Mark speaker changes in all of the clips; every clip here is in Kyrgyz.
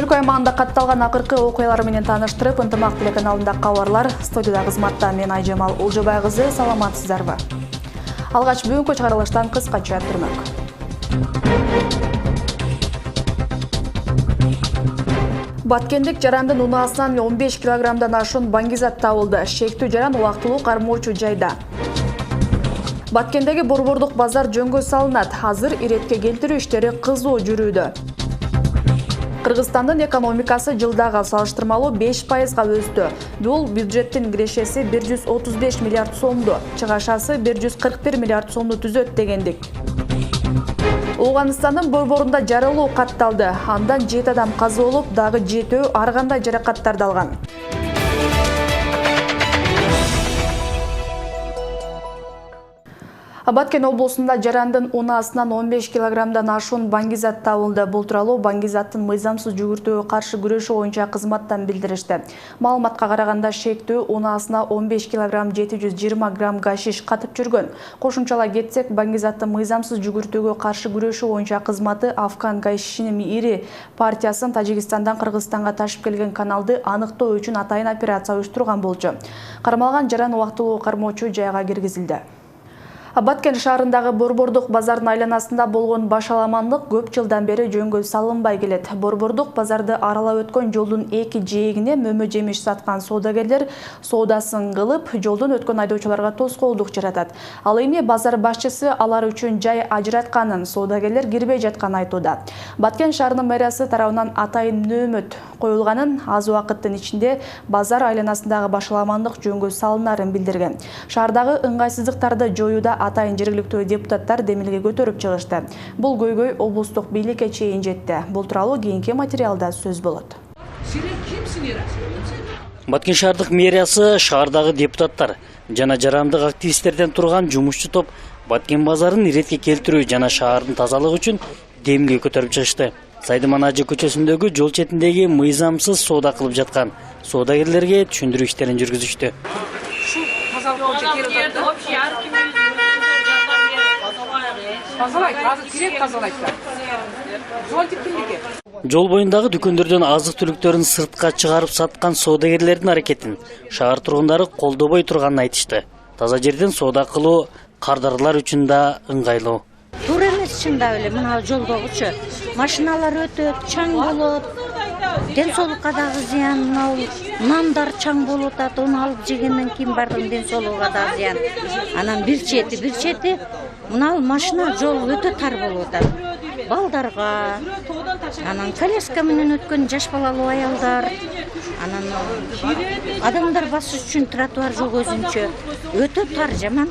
Speaker 1: Өлкө аймагында катталган акыркы окуялар менен таныштырып, ынтымак телеканалында кабарлар. Студияда кызматта мен Айжамал Улжабай кызы. Саламатсыздарбы? Алгач бүгүнкү чыгарылыштан кыскача түрмөк. Баткендик жарандын унаасынан 15 килограммдан ашуун баңгизат табылды. Шектүү жаран убактылуу кармоочу жайда. Баткендеги борбордук базар жөнгө салынат. Азыр иретке келтирүү иштери кызуу жүрүүдө. Кыргызстандын экономикасы жылдагы салыштырмалуу 5%га өстү. Бул бюджеттин кирешеси 135 миллиард сомду, чыгашасы 141 миллиард сомду түзөт дегендик. Ооганстандын борборунда жарылуу катталды. Андан 7 адам каза болуп, дагы 7 ар кандай жаракаттарды алган. Баткен облусунда жарандын унаасынан 15 килограммдан ашуун баңгизат табылды. Бул тууралуу баңгизаттын мыйзамсыз жүгүртүүгө каршы күрөшүү боюнча кызматтан билдиришти. Маалыматка караганда шектүү унаасына 15 килограмм 720 грамм гашиш катып жүргөн. Кошумчалай кетсек, баңгизаттын мыйзамсыз жүгүртүүгө каршы күрөшүү боюнча кызматы Афган гашишинин ири партиясын Тажикстандан Кыргызстанга ташып келген каналды аныктоо үчүн атайын операция уюштурган болчу. Кармалган жаран убактылуу кармоочу жайга киргизилди. Баткен шаарындагы борбордук базардын айланасында болгон башаламандык көп жылдан бери жөнгө салынбай келет. Борбордук базарды аралап өткөн жолдун эки жээгине мөмө жемиш саткан соодагерлер соодасын кылып, жолдон өткөн айдоочуларга тоскоолдук жаратат. Ал эми базар башчысы алар үчүн жай ажыратканын, соодагерлер кирбей жатканын айтууда. Баткен шаарынын мэриясы тарабынан атайын нөөмөт коюлганын, аз убакыттын ичинде базар айланасындагы башаламандык жөнгө салынарын билдирген. Шаардагы ыңгайсыздыктарды жоюуда атайын жергиликтүү депутаттар демилге көтөрүп чыгышты. Бул көйгөй облустук бийликке чейин жетти. Бул тууралуу кийинки материалда сөз болот.
Speaker 2: Баткен шаардык мэриясы шаардагы депутаттар жана жарандык активисттерден турган жумушчу топ Баткен базарын иретке келтирүү жана шаардын тазалыгы үчүн демилге көтөрүп чыгышты. Сайдыман Ажы көчөсүндөгү жол четиндеги мыйзамсыз соода кылып жаткан соодагерлерге түшүндүрүү иштерин жүргүзүштү. Жол боюндагы дүкөндөрдөн азык түлүктөрүн сыртка чыгарып саткан соодагерлердин аракетин шаар тургундары колдобой турганын айтышты. Таза жерден соода кылуу кардарлар үчүн да ыңгайлуу.
Speaker 3: Туура эмес чындап эле, мына жолдогучу машиналар өтөт, чаң болот. Ден соолукка дагы зыян, нандар чаң болуп атат, уну алып жегенден кийин бардын ден соолугуна дагы зыян. Анан бир чети мына машина жол өтө тар болуп атат. Балдарга, анан коляска менен өткөн жаш балалуу аялдар, анан адамдар басыш үчүн тротуар жок өзүнчө өтө тар, жаман.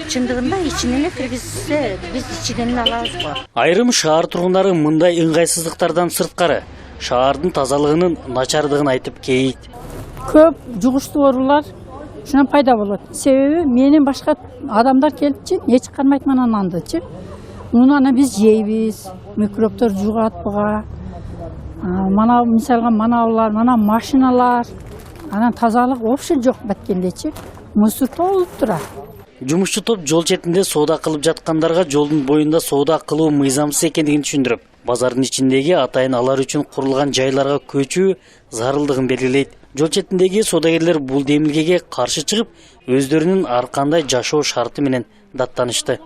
Speaker 3: Чындыгында ичине эле киргизсе, биз ичинен эле алабыз го.
Speaker 2: Айрым шаар тургундары мындай ыңгайсыздыктардан сырткары шаардын тазалыгынын начардыгын айтып кейит.
Speaker 4: Көп жугуштуу оорулар шунан пайда болот. Себеби менен башка адамдар келипчи, эч кармайт мына нандычы. Муну ана биз жейбиз, микробтор жугат буга. Мана мисалга маналар, мана машиналар, анан тазалык вообще жок Баткендечи. Мусор толуп турат.
Speaker 2: Жумушчу топ жол четинде соода кылып жаткандарга жолдун боюнда соода кылуу мыйзамсыз экендигин түшүндүрүп, базардын ичиндеги атайын алар үчүн курулган жайларга көчүү зарылдыгын белгилейт. Жол четиндеги соодагерлер бул демилгеге каршы чыгып, өздөрүнүн ар кандай жашоо шарты менен даттанышты.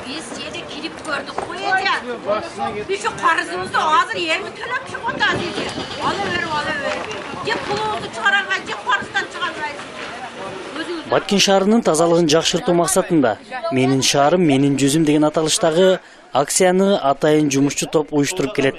Speaker 5: Биз жерде кирип көрдүк коёчу. Биз карызыбызды азыр эми төлөп чыгып атат. Ала берип. Же пулубузду чыгарабыз, же карыздан чыгарабыз.
Speaker 2: Баткен шаарынын тазалыгын жакшыртуу максатында "Менин шаарым, менин жүзүм" деген аталыштагы акцияны атайын жумушчу топ уюштуруп келет.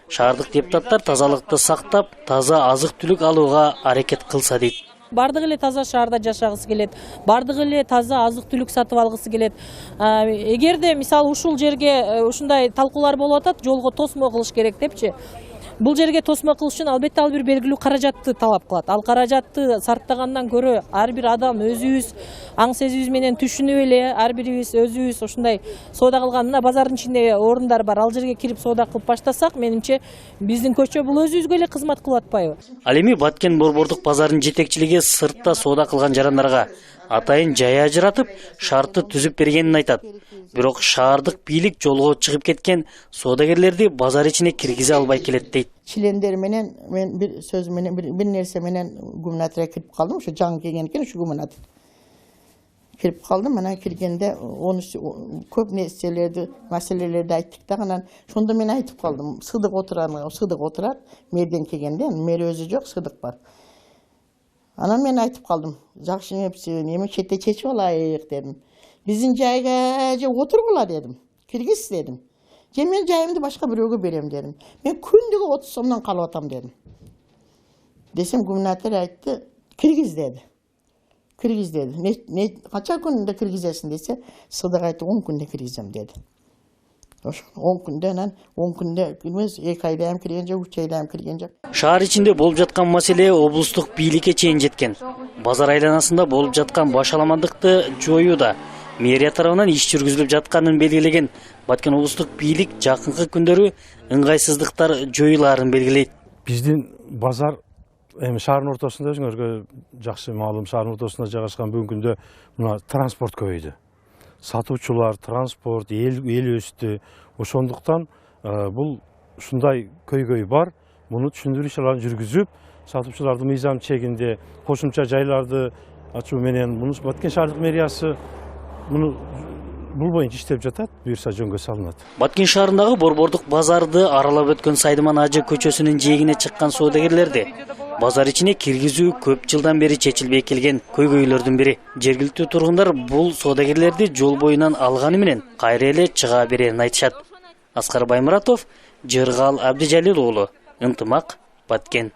Speaker 2: Шаардык депутаттар тазалыкты сактап, таза азык түлүк алууга аракет кылса дейт.
Speaker 6: Бардыгы эле таза шаарда жашагысы келет, бардыгы эле таза азык түлүк сатып алгысы келет. Эгерде мисалы ушул жерге ушундай талкуулар болуп атат, жолго тосмо кылыш керек депчи. Бул жерге тосмо кылыш үчүн албетте ал бир белгилүү каражатты талап кылат. Ал каражатты сарптагандан көрө ар бир адам өзүбүз аң сезүүбүз менен түшүнүп эле, ар бирибиз өзүбүз ушундай соода кылган, мына базардын ичинде орундар бар, ал жерге кирип соода кылып баштасак, менимче биздин көчө бул өзүбүзгө эле кызмат кылып атпайбы?
Speaker 2: Ал эми Баткен борбордук базарынын жетекчилиги сыртта соода кылган жарандарга атайын жай ажыратып, шартты түзүп бергенин айтат. Бирок шаардык бийлик жолго чыгып кеткен соодагерлерди базар ичине киргизе албай келет дейт.
Speaker 7: Чилендер менен мен бир сөз менен бир нерсе менен губернаторга кирип калдым. Ушу жаңы келген экен, ушу губернатор. Кирип калдым, анан киргенде көп нерселерди, маселелерди айттык да, анан шондо мен айтып калдым. Сыдык отурат, мэрден келгенде, мэр өзү жок, сыдык бар. Анан мен айтып калдым. Жакшы эми четте чечип алайык дедим. Биздин жайга же отургула дедим. Киргиз дедим. Же мен жайымды башка бирөөгө берем дедим. Мен күндүгө 30 сомдон калып атам дедим. Десем губернатор айтты, киргиз деди. Киргиз деди. Кача күндө киргизесиң десе, сыдык айтты 10 күндө киргизем деди. Ошо 10 күндө, анан 10 күндө эмес, 2 айда ham кирген жок, 3 айда ham кирген жок.
Speaker 2: Шаар ичинде болуп жаткан маселе облустук бийликке чейин жеткен. Базар айланасында болуп жаткан башаламандыкты жоюуда мэрия тарабынан иш жүргүзүлүп жатканын белгилеген Баткен облустук бийлик жакынкы күндөрү ыңгайсыздыктар жоюлаарын белгилейт.
Speaker 8: Биздин базар шаардын ортосунда, өзүңөргө жакшы маалым, шаардын ортосунда жайгашкан бүгүнкү күндө мына транспорт көбөйдү. Сатуучулар, транспорт, эл өстү. Ошондуктан бул ушундай көйгөй бар. Муну түшүндүрүү ишин жүргүзүп, сатуучулардын мыйзам чегинде кошумча жайларды ачуу менен муну Баткен шаардык мэриясы бул боюнча иштеп жатат, буюрса жөнгө салынат.
Speaker 2: Баткен шаарындагы борбордук базарды аралап өткөн Сайдыман Ажы көчөсүнүн жээгине чыккан соодагерлерди базар ичине киргизүү көп жылдан бери чечилбей келген көйгөйлөрдүн бири. Жергиликтүү тургундар бул соодагерлерди жол боюнан алганы менен кайра эле чыга берерин айтышат. Аскар Баймуратов, Жыргал Абдижалил уулу, Ынтымак, Баткен.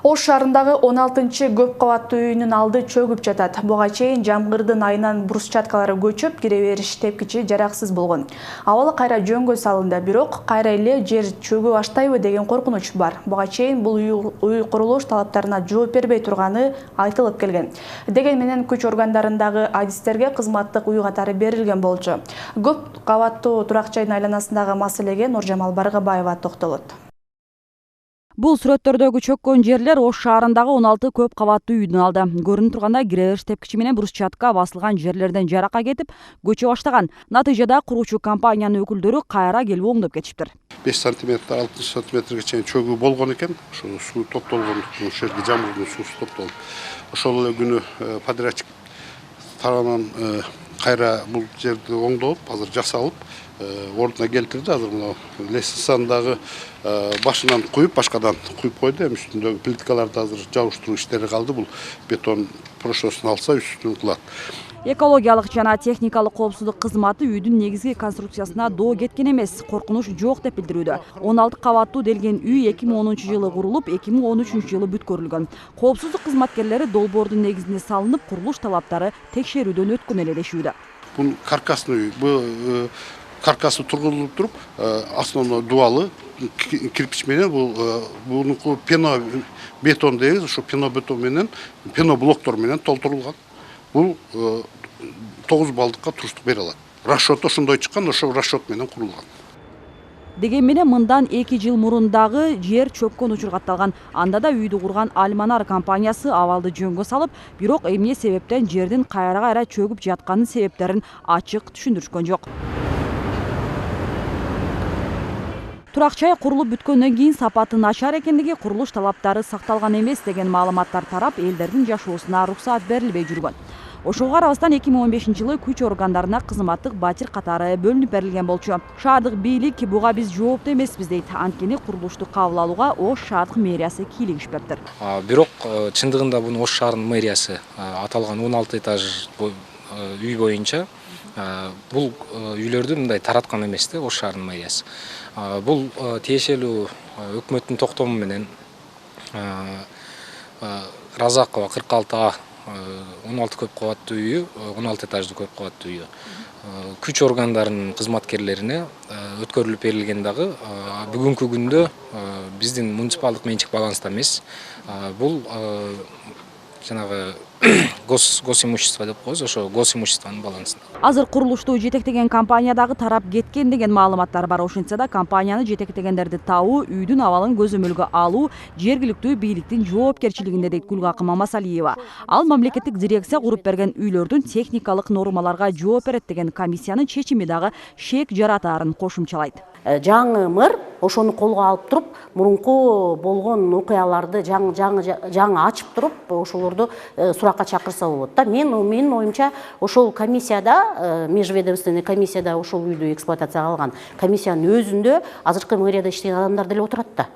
Speaker 1: Ош шаарындагы 16-чы көп кабаттуу үйүнүн алды чөгүп жатат. Буга чейин жамгырдын айынан брусчаткалары көчүп, кире бериш тепкичи жараксыз болгон. Абалы кайра жөнгө салынды, бирок кайра эле жер чөгүп баштайбы деген коркунуч бар. Буга чейин бул үй курулуш талаптарына жооп бербей турганы айтылып келген. Деген менен күч органдарындагы адистерге кызматтык үй катары берилген болчу. Көп кабаттуу турак жайдын айланасындагы маселеге Нуржамал Баргабаева токтолот.
Speaker 9: Бул сүрөттөрдөгү чөккөн жерлер Ош шаарындагы 16 көп кабаттуу үйдүн алды. Көрүнүп тургандай киребериш тепкичи менен брусчатка басылган жерлерден жаракка кетип, көчө баштаган. Натыйжада куруучу компаниянын өкүлдөрү кайра келип оңдоп кетишиптир.
Speaker 10: 5 сантиметр, 6 сантиметрге чейин чөгүү болгон экен. Ошо суу топтолгондуктан, ошол жерге жамгырдын суусу топтолуп. Ошол эле күнү подрядчик тарабынан кайра бул жерди оңдоп, азыр жасалып, ордуна келтирди. Азыр мына лестницадагы башынан куюп, башкадан куюп койду. Эми үстүндөгү плиткаларды азыр жабыштыруу иштери калды. Бул бетон прошосун алса, үстүн кылат.
Speaker 9: Экологиялык жана техникалык коопсуздук кызматы үйдүн негизги конструкциясына доо кеткен эмес, коркунуч жок деп билдирүүдө. 16 кабаттуу делген үй 2010-жылы курулуп, 2013-жылы бүткөрүлгөн. Коопсуздук кызматкерлери долбоордун негизинде салынып, курулуш талаптары текшерүүдөн өткөн эле дешүүдө.
Speaker 10: Бул каркасный үй. Бул каркасы тургузулуп туруп, основной дуалы кирпич менен бул пено бетон дейбиз, ошо пено бетон менен, пено блоктор менен толтурулган. Бул 9 балдыкка туруштук бере алат. Расчет ошондой чыккан, ошо расчет менен курулган.
Speaker 9: Деген менен мындан 2 жыл мурундагы жер чөккөн учур катталган. Анда да үйдү курган Альманар компаниясы абалды жөнгө салып, бирок эмне себептен жердин кайра чөгүп жатканын себептерин ачык түшүндүрүшкөн жок. Турак жай курулуп бүткөндөн кийин сапаты начар экендиги, курулуш талаптары сакталган эмес деген маалыматтар тарап, элдердин жашоосуна уруксаат берилбей жүргөн. Ошого карабастан 2015-жылы күч органдарына кызматтык батир катары бөлүнүп берилген болчу. Шаардык бийлик буга биз жооптуу эмеспиз дейт. Анткени курулушту кабыл алууга Ош шаардык мэриясы кийлигишпептир.
Speaker 11: Бирок чындыгында буну Ош шаарынын мэриясы аталган 16 этаж үй боюнча бул үйлөрдү мындай тараткан эмес да Ош шаарынын мэриясы. Бул тиешелүү өкмөттүн токтому менен Разакова 46А 16 көп кабаттуу үйү, 16 этаждуу көп кабаттуу үйү күч органдарынын кызматкерлерине өткөрүлүп берилген дагы бүгүнкү күндө биздин муниципалдык менчик баланста эмес. Бул жанагы госимущество деп коебуз, ошо госимуществонун балансында.
Speaker 9: Азыр курулушту жетектеген компаниядагы тарап кеткен деген маалыматтар бар. Ошентсе да компанияны жетектегендерди табуу, үйдүн абалын көзөмөлгө алуу жергиликтүү бийликтин жоопкерчилигинде дейт Гүлгакы Мамасалиева. Ал мамлекеттик дирекция куруп берген үйлөрдүн техникалык нормаларга жооп берет деген комиссиянын чечими дагы шек жаратаарын кошумчалайт.
Speaker 12: Жаңы мэр ошону колго алып туруп, мурунку болгон окуяларды жаңы ачып туруп, ошолорду суракка чакырса болот да. Менин оюмча, ошол комиссияда, межведомственный комиссияда ошол үйдү эксплуатацияга алган комиссиянын өзүндө азыркы мэрияда иштеген адамдар деле отурат да.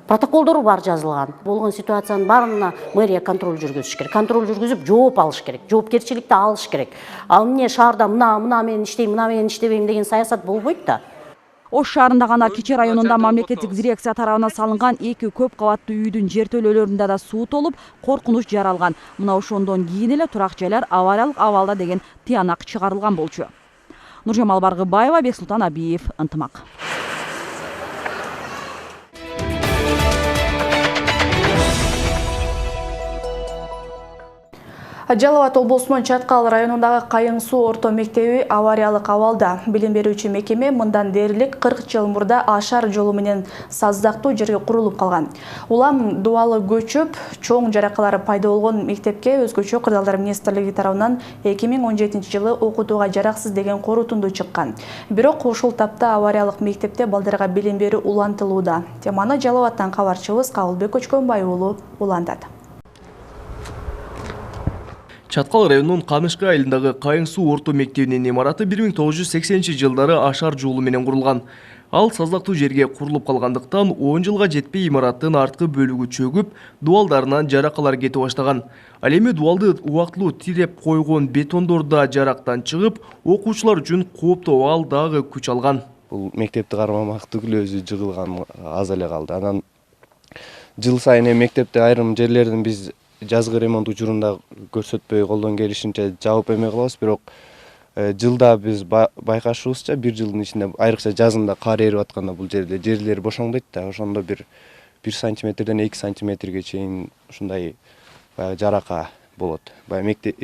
Speaker 12: Протоколдору бар жазылган. Болгон ситуациянын баарына мэрия контроль жүргүзүш керек. Контроль жүргүзүп жооп алыш керек. Жоопкерчиликти алыш керек. Ал эмне шаарда мына мен иштейм, мына мен иштебейм деген саясат болбойт да.
Speaker 9: Ош шаарында гана Кичи районунда мамлекеттик дирекция тарабынан салынган 2 көп кабаттуу үйдүн жертөлөлөрүндө да суу толуп, коркунуч жаралган. Мына ошондон кийин эле турак жайлар авариялык абалда деген тыянак чыгарылган болчу. Нуржамал Баргыбаева, Бексултан Абиев, Ынтымак.
Speaker 1: Жалал Абад облусунун Чаткал районундагы Кайың суу орто мектеби авариялык абалда. Билим берүүчү мекеме мындан дээрлик 40 жыл мурда ашар жолу менен саздактуу жерге курулуп калган. Улам дубалы көчүп, чоң жаракалары пайда болгон мектепке өзгөчө кырдаалдар министрлиги тарабынан 2017 жылы окутууга жараксыз деген корутунду чыккан. Бирок ушул тапта авариялык мектепте балдарга билим берүү улантылууда. Теманы Жалал Абадтан кабарчыбыз Кабылбек Көчкөнбай уулу улантат.
Speaker 13: Чаткал районунун Камышкы айылындагы Кайың суу орто мектебинин имараты 1980-жылдары ашар жолу менен курулган. Ал саздактуу жерге курулуп калгандыктан 10 жылга жетпей имараттын арткы бөлүгү чөгүп, дуалдарынан жаракалар кете баштаган. Ал эми дуалды убактылуу тиреп койгон бетондор да жарактан чыгып, окуучулар үчүн кооптуу абал дагы күч алган.
Speaker 14: Бул мектепти кармамак түгүл өзү жыгылган аз эле калды. Анан жыл сайын мектепте айрым жерлердин биз жазгы ремонт учурунда көрсөтпөй колдон келишинче жаап эме кылабыз, бирок жылда биз байкашыбызча 1 жылдын ичинде айрыкча жазында кар эрип атканда бул жерлер бошоңдойт да, ошондо 1 сантиметрден 2 сантиметрге чейин ушундай баягы жарака болот. Мектеп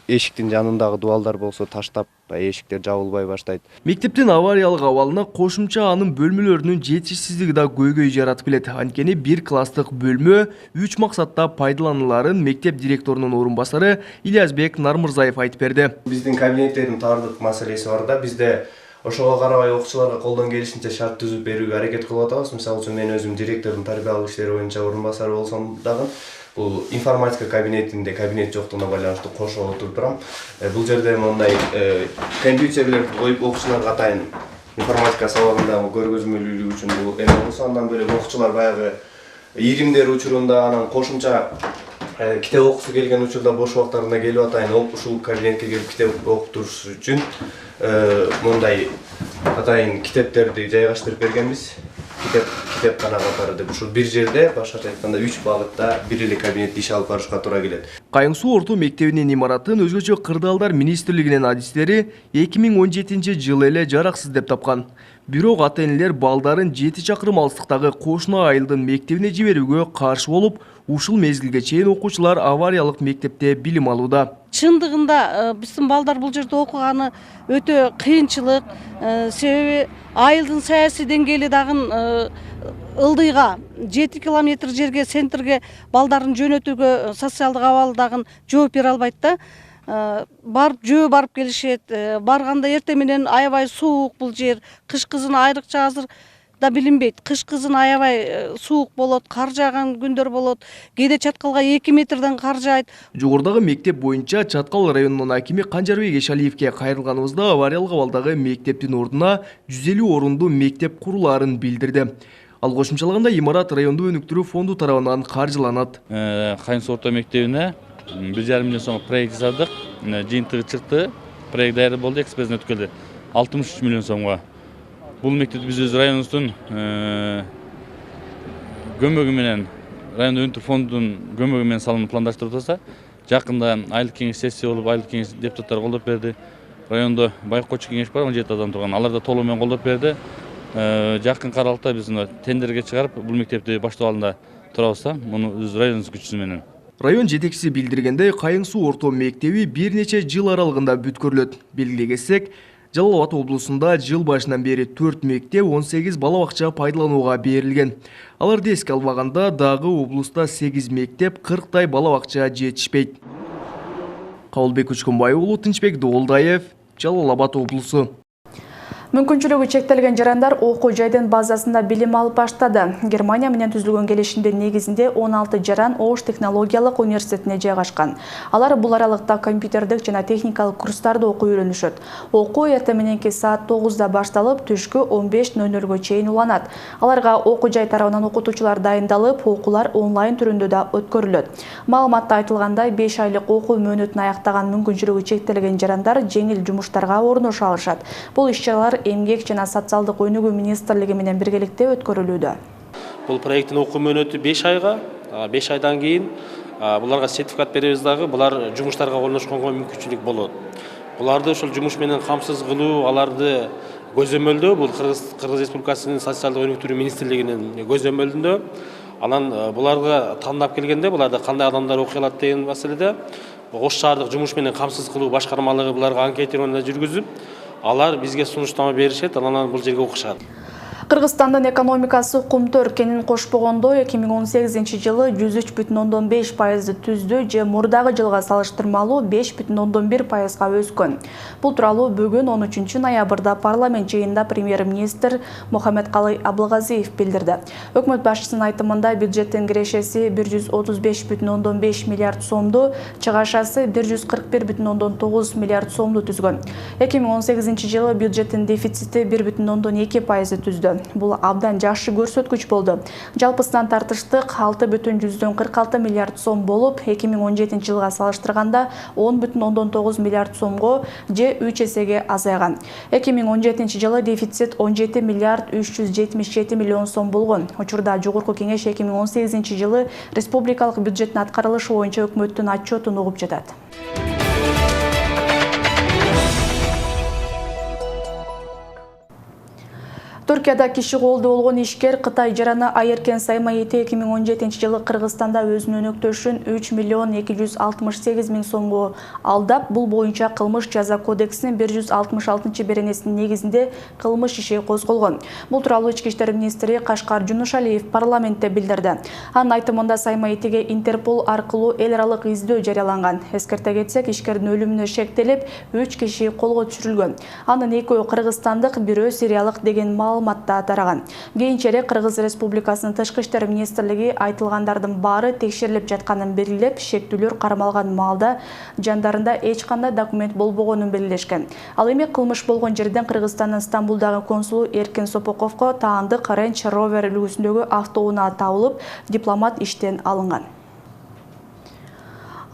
Speaker 14: эшиктин жанындагы дуалдар болсо таштап, эшиктер жабылбай баштайт.
Speaker 13: Мектептин авариялык абалына кошумча анын бөлмөлөрүнүн жетишсиздиги да көйгөй жаратып келет. Анткени 1 класстык бөлмө 3 максатта пайдаланыларын мектеп директорунун орун басары Ильязбек Нармырзаев айтып берди.
Speaker 14: Биздин кабинеттердин тардык маселеси бар да, бизде ошого карабай окуучуларга колдон келишинче шарт түзүп берүүгө аракет кылып атабыз. Мисалы үчүн мен өзүм директордун тарбиялык иштери боюнча орун басары болсом дагы бул информатика кабинетинде кабинет жоктугуна байланыштуу кошо отуруп турам. Бул жерде мындай компьютерлерди коюп окуучуларга атайын информатика сабагында көргөзмөлүүлүк үчүн бул эме болсо, андан бөлөк окуучулар баягы иримдер учурунда анан кошумча китеп окусу келген учурда бош убактарында келип атайын ушул кабинетке келип китеп окутуш үчүн мындай атайын китептерди жайгаштырып бергенбиз. Китепкана катары деп ушул бир жерде башкача айтканда 3 багытта бир эле кабинетти иш алып барышка туура келет.
Speaker 13: Кайың суу орто мектебинин имаратын өзгөчө кырдаалдар министрлигинин адистери 2017-жылы эле жараксыз деп тапкан. Бирок ата-энелер балдарын 7 чакырым алыстыктагы кошуна айылдын мектебине жиберүүгө каршы болуп, ушул мезгилге чейин окуучулар авариялык мектепте билим алууда.
Speaker 15: Чындыгында биздин балдар бул жерде окуганы өтө кыйынчылык, себеби айылдын саясий деңгээли дагы ылдыйга 7 километр жерге центрге балдарын жөнөтүүгө социалдык абалы дагы жооп бере албайт да. Жөө барып келишет, барганда эртең менен аябай суук бул жер, кыш кызын айрыкча азыр да билинбейт. Кыш кызын аябай суук болот, кар жааган күндөр болот. Кээде Чаткалга 2 метрден кар жаайт.
Speaker 13: Жогорудагы мектеп боюнча Чаткал районунун акими Канжарбек Эшалиевке кайрылганыбызда авариялык абалдагы мектептин ордуна 150 орундуу мектеп курулаарын билдирди. Ал кошумчалаганда имарат райондуу өнүктүрүү фонду тарабынан каржыланат.
Speaker 16: Кайың суу орто мектебине 1,5 миллион сом проект жасадык. Жыйынтыгы чыкты. Проект даярдык болду, экспертизден өткөрдү. 63 миллион сомго. Бул мектепти биз өз районубуздун көмөгү менен, райондуу өнүктүрүү фондунун көмөгү менен салууну пландаштырып атабыз. Жакында айлык кеңеш сессия болуп, айлык кеңеш депутаттар колдоп берди. Райондо байкоочу кеңеш бар, 17 адам турган. Алар да толугу менен колдоп берди. Жакын аралыкта биз тендерге чыгарып, бул мектепти баштоо алдында турабыз да, муну өз районубуз күчүсү менен.
Speaker 13: Район жетекчиси билдиргендей, Кайың суу орто мектеби бир нече жыл аралыгында бүткөрүлөт. Белгилей кетсек, Жалал Абад облусунда жыл башынан бери 4 мектеп 18 бала бакча пайдаланууга берилген. Аларды эске албаганда дагы облуста 8 мектеп 40 бала бакча жетишпейт. Кабылбек Учкунбай уулу, Тынчбек Доолдаев, Жалал Абад облусу.
Speaker 1: Мүмкүнчүлүгү чектелген жарандар окуу жайдын базасында билим алып баштады. Германия менен түзүлгөн келишимдин негизинде 16 жаран Ош технологиялык университетине жайгашкан. Алар бул аралыкта компьютердик жана техникалык курстарды окуу үйрөнүшөт. Окуу эртең мененки саат 9-да башталып, түшкү 15:00 чейин уланат. Аларга окуу жай тарабынан окутуучулар дайындалып, окуулар онлайн түрүндө да өткөрүлөт. Маалыматта айтылгандай, 5 айлык окуу мөөнөтүн аяктаган мүмкүнчүлүгү чектелген жарандар жеңил жумуштарга орношо алышат. Бул иш-чаралар Эмгек жана социалдык өнүгүү министрлиги менен биргеликте өткөрүлүүдө.
Speaker 17: Бул проекттин окуу мөөнөтү 5 айга, 5 айдан кийин буларга сертификат беребиз дагы, булар жумуштарга орношконго мүмкүнчүлүк болот. Буларды ошол жумуш менен камсыз кылуу, аларды көзөмөлдөө бул Кыргыз Республикасынын социалдык өнүктүрүү министрлигинин көзөмөлүндө. Анан буларга тандап келгенде, буларда кандай адамдар окуй алат деген маселеде Ош шаардык жумуш менен камсыз кылуу башкармалыгы буларга анкетирование жүргүзүп, алар бизге сунуштама беришет, анан бул жерге окушат.
Speaker 1: Кыргызстандын экономикасы кумтөр экенин кошпогондо 2018-жылы 103,5% түздү же мурдагы жылга салыштырмалуу 5,1%га өскөн. Бул тууралуу бүгүн 13 ноябрда парламент жыйынында премьер-министр Мухаммедкалый Абылгазиев билдирди. Өкмөт башчысынын айтымында бюджеттин кирешеси 135,5 миллиард сомду, чыгашасы 141,9 миллиард сомду түзгөн. 2018-жылы бюджеттин дефицити 1,2% түздү. Бул абдан жакшы көрсөткүч болду. Жалпысынан тартыштык 6,46 миллиард сом болуп, 2017-жылга салыштырганда 10,9 миллиард сомго же 3 эсеге азайган. 2017-жылы дефицит 17 миллиард 377 миллион сом болгон. Учурда Жогорку кеңеш 2018-жылы республикалык бюджеттин аткарылышы боюнча өкмөттүн отчетун угуп жатат. Түркияда киши колду болгон ишкер Кытай жараны Айеркен Саймаити 2017-жылы Кыргызстанда өзүнүн өнөктөшүн 3,268,000 сомго алдап, бул боюнча кылмыш жаза кодексинин 166-беренесинин негизинде кылмыш иши козголгон. Бул тууралуу Ички иштер министри Кашкар Жунушалиев парламентте билдирди. Анын айтымында Саймаитиге Интерпол аркылуу эл аралык издөө жарыяланган. Эскерте кетсек, ишкердин өлүмүнө шектелип 3 киши колго түшүрүлгөн. Анын экөө кыргызстандык, бирөө сириялык деген маалыматта тараган. Кийинчерээк Кыргыз Республикасынын Тышкы иштер министрлиги айтылгандардын баары текшерилип жатканын белгилеп, шектүүлөр кармалган маалда жандарында эч кандай документ болбогонун белгилешкен. Ал эми кылмыш болгон жерден Кыргызстандын Стамбулдагы консулу Эркин Сопоковго таандык Range Rover үлгүсүндөгү автоунаа табылып, дипломат иштен алынган.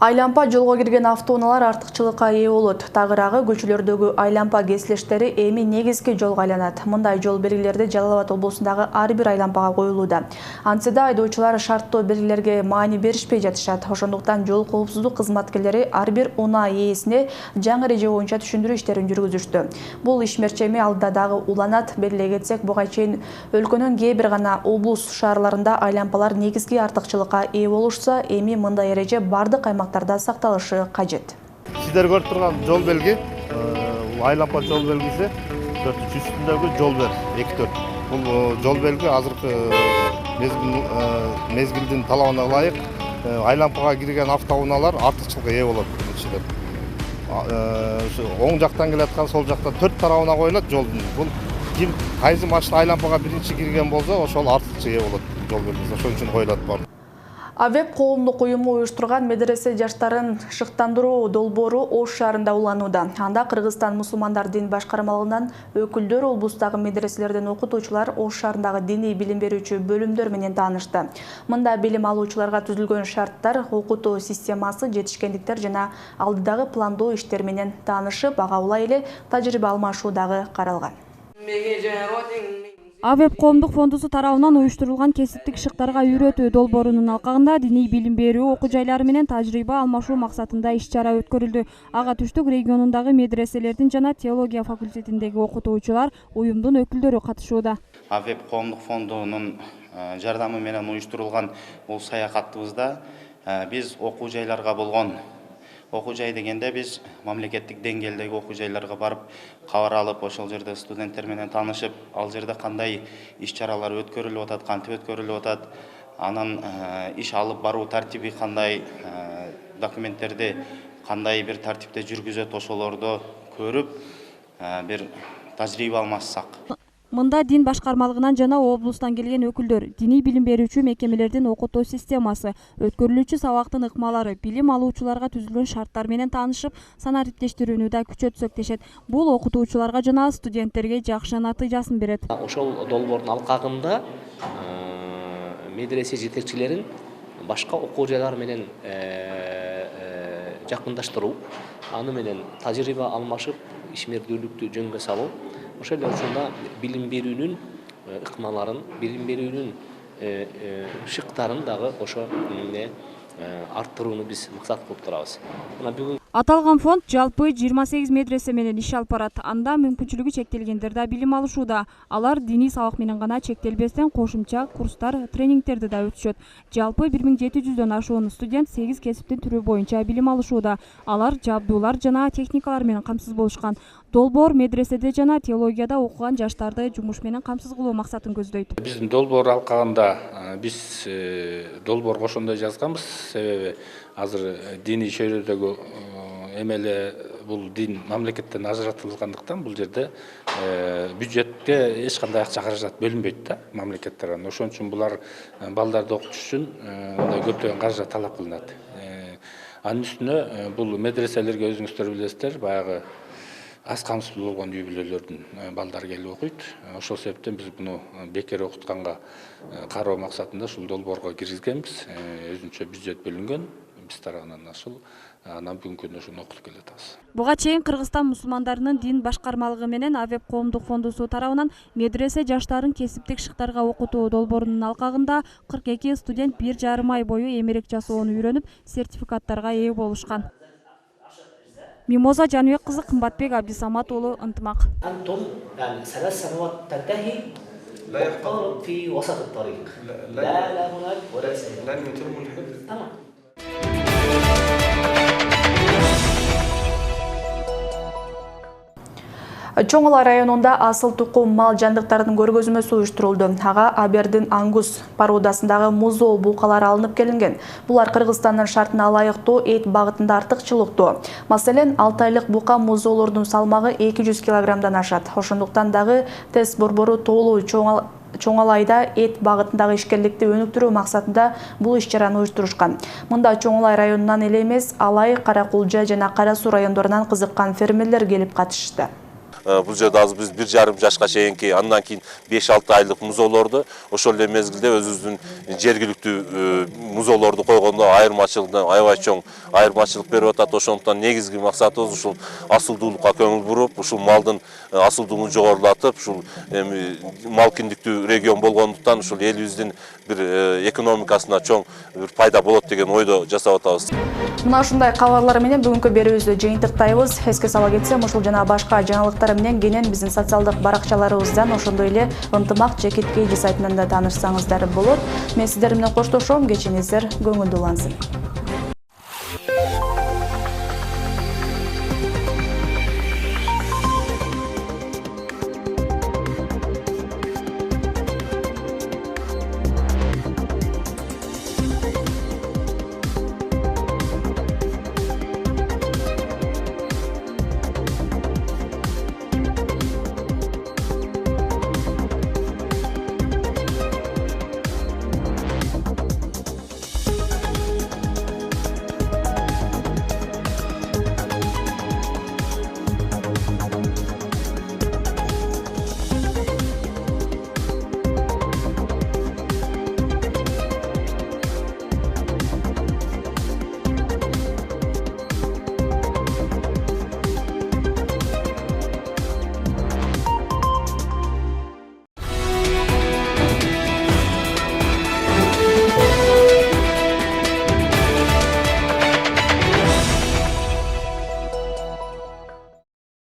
Speaker 1: Айлампа жолго кирген автоунаалар артыкчылыкка ээ болот. Тагыраагы көчөлөрдөгү айлампа кесилиштери эми негизги жолго айланат. Мындай жол белгилерди Жалал Абад облусундагы ар бир айлампага коюлууда. Антсе да айдоочулар шарттуу белгилерге маани беришпей жатышат. Ошондуктан жол коопсуздук кызматкерлери ар бир унаа ээсине жаңы эреже боюнча түшүндүрүү иштерин жүргүзүштү. Бул ишмерчеми алдыда дагы уланат. Белгилей кетсек, буга чейин өлкөнүн кээ бир гана облус шаарларында айлампалар негизги артыкчылыкка ээ болушса, эми мындай эреже бардык аймактарда сакталышы кажет.
Speaker 18: Сиздер көрүп турган жол белги, айлампа жол белгиси үстүндөгү жол бер 2-4. Бул жол белги азыркы мезгилдин талабына ылайык айлампага кирген автоунаалар артыкчылыкка ээ болот. Оң жактан келаткан, сол жактан 4 тарабына коюлат жолдун. Бул ким кайсы машина айлампага биринчи кирген болсо, ошол артыкча ээ болот жол белгиси. Ошон үчүн коюлат бар.
Speaker 1: АВЭП коомдук уюму уюштурган медресе жаштарын шыктандыруу долбоору Ош шаарында уланууда. Анда Кыргызстан мусулмандар дин башкармалыгынан өкүлдөр облустагы медреселерден окутуучулар Ош шаарындагы диний билим берүүчү бөлүмдөр менен таанышты. Мында билим алуучуларга түзүлгөн шарттар, окутуу системасы, жетишкендиктер жана алдыдагы пландоо иштер менен таанышып, ага улай эле тажрыйба алмашуу дагы каралган.
Speaker 9: АВЭП коомдук фондусу тарабынан уюштурулган кесиптик шыктарга үйрөтүү долбоорунун алкагында диний билим берүү окуу жайлары менен тажрыйба алмашуу максатында иш-чара өткөрүлдү. Ага Түштүк регионундагы медреселердин жана теология факультетиндеги окутуучулар, уюмдун өкүлдөрү катышууда.
Speaker 19: АВЭП коомдук фондунун жардамы менен уюштурулган бул саякатыбызда Biz окуу жайларга болгон окуу жай дегенде биз мамлекеттик деңгээлдеги окуу жайларга барып, кабар алып, ошол жерде студенттер менен таанышып, ал жерде кандай иш-чаралар өткөрүлүп атат, кантип өткөрүлүп атат, анан иш алып баруу тартиби кандай, документтерди кандай бир тартипте жүргүзөт, ошолорду көрүп, бир тажрыйба алмашсак.
Speaker 9: Мында дин башкармалыгынан жана облустан келген өкүлдөр, диний билим берүүчү мекемелердин окутуу системасы, өткөрүлүүчү сабактын ыкмалары, билим алуучуларга түзүлгөн шарттар менен таанышып, санариптештирүүнү да күчөтсөк дешет. Бул окутуучуларга жана студенттерге жакшы натыйжасын берет.
Speaker 20: Ошол долбоордун алкагында медресе жетекчилерин башка окуу жайлар менен жакындаштыруу, аны менен тажрыйба алмашып, ишмердүүлүктү жөнгө салуу, ошол эле учурда билим берүүнүн ыкмаларын, билим берүүнүн шыктарын дагы ошо арттырууну биз максат кылып турабыз.
Speaker 9: Аталган фонд жалпы 28 медресе менен иш алып барат. Анда мүмкүнчүлүгү чектелгендер да билим алышууда. Алар диний сабак менен гана чектелбестен кошумча курстар, тренингтерди да өтүшөт. Жалпы 1700дөн ашуун студент 8 кесиптин түрү боюнча билим алышууда. Алар жабдуулар жана техникалар менен камсыз болушкан. Долбоор медреседе жана теологияда окуган жаштарды жумуш менен камсыз кылуу максатын көздөйт.
Speaker 11: Биздин долбоор алкагында биз долбоорго ошондой жазганбыз, себеби азыр диний чөйрөдөгү эмеле бул дин мамлекеттен ажыратылгандыктан бул жерде бюджетке эч кандай акча каражат бөлүнбөйт да мамлекет тарабынан. Ошон үчүн булар балдарды окутуш үчүн мындай көптөгөн каражат талап кылынат. Анын үстүнө бул медреселерге өзүңүздөр билесиздер, баягы аз камсыздуу болгон үй бүлөлөрдүн балдары келип окуйт. Ошол себептен биз буну бекер окутканга кароо максатында ушул долбоорго киргизгенбиз. Өзүнчө бюджет бөлүнгөн биз тарабынан ушул анан бүгүнкү күндө ушуну окутуп келатабыз.
Speaker 9: Буга чейин Кыргызстан мусулмандарынын дин башкармалыгы менен АВЕП коомдук фондусу тарабынан медресе жаштарын кесиптик шыктарга окутуу долбоорунун алкагында 42 студент 1,5 ай бою эмерек жасоону үйрөнүп, сертификаттарга ээ болушкан. Мимоза Жаныбек кызы, Кымбатбек Абдисамат уулу, Ынтымак.
Speaker 20: Антон, yani 3 سنوات تنتهي وقارب في وسط الطريق. لا هناك ولا شيء. لن يتم الحفظ. تمام.
Speaker 1: Чоңола районунда асыл тукум мал жандыктардын көргөзмөсү уюштурулду. Ага Абердин Ангус породасындагы музоо букалары алынып келинген. Булар Кыргызстандын шартына ылайыктуу эт багытында артыкчылыктуу. Маселен, 6 айлык бука музоолордун салмагы 200 килограммдан ашат. Ошондуктан дагы тест борбору тоолуу Чоңалайда эт багытындагы ишкерликти өнүктүрүү максатында бул иш-чараны уюштурушкан. Мында Чоңалай районунан эле эмес, Алай, Каракулжа жана Кара Суу райондорунан кызыккан фермерлер келип катышты.
Speaker 21: Бул жерде азыр биз 1,5 жашка чейинки, андан кийин 5-6 айлык музоолорду, ошол эле мезгилде өзүбүздүн жергиликтүү музоолорду койгондо айырмачылыгынан аябай чоң айырмачылык берип атат. Ошондуктан негизги максатыбыз ушул асылдуулукка көңүл буруп, ушул малдын асылдуулугун жогорулатып, ушул мал киндиктүү регион болгондуктан ушул элибиздин бир экономикасына чоң бир пайда болот деген ойдо жасап атабыз.
Speaker 1: Мына ушундай кабарлар менен бүгүнкү берүүбүздү жыйынтыктайбыз. Эске сала кетсем, ушул жана башка жаңылыктар менен кенен биздин социалдык баракчаларыбыздан, ошондой эле Ынтымак ЖКТ сайтынан да таанышсаңыздар болот. Мен сиздер менен коштошом, кечиңиздер көңүлдүү улансын.